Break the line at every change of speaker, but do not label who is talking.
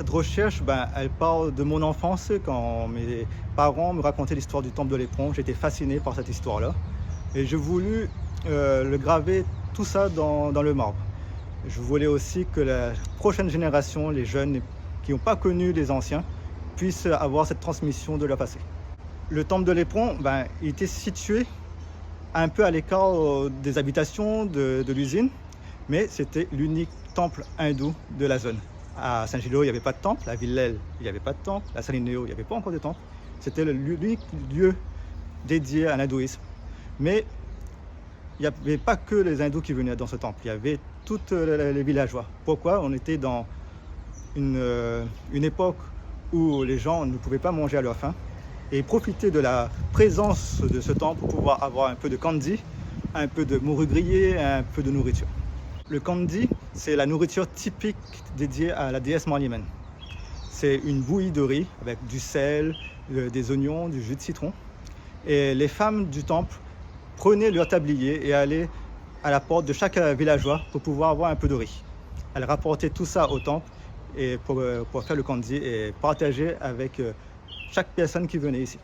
Cette recherche, elle parle de mon enfance quand mes parents me racontaient l'histoire du temple de l'éperon. J'étais fasciné par cette histoire-là et j'ai voulu le graver tout ça dans le marbre. Je voulais aussi que la prochaine génération, les jeunes qui n'ont pas connu les anciens, puissent avoir cette transmission de leur passé. Le temple de l'éperon, il était situé un peu à l'écart des habitations de l'usine, mais c'était l'unique temple hindou de la zone. À Saint-Gilloise, il n'y avait pas de temple. À Villèle, il n'y avait pas de temple. À Salineo, il n'y avait pas encore de temple. C'était l'unique lieu dédié à l'hindouisme. Mais il n'y avait pas que les hindous qui venaient dans ce temple. Il y avait tous les villageois. Pourquoi? On était dans une époque où les gens ne pouvaient pas manger à leur faim et profiter de la présence de ce temple pour pouvoir avoir un peu de candy, un peu de morue grillée, un peu de nourriture. Le candy, c'est la nourriture typique dédiée à la déesse Marlimen. C'est une bouillie de riz avec du sel, des oignons, du jus de citron. Et les femmes du temple prenaient leur tablier et allaient à la porte de chaque villageois pour pouvoir avoir un peu de riz. Elles rapportaient tout ça au temple et pour faire le candy et partager avec chaque personne qui venait ici.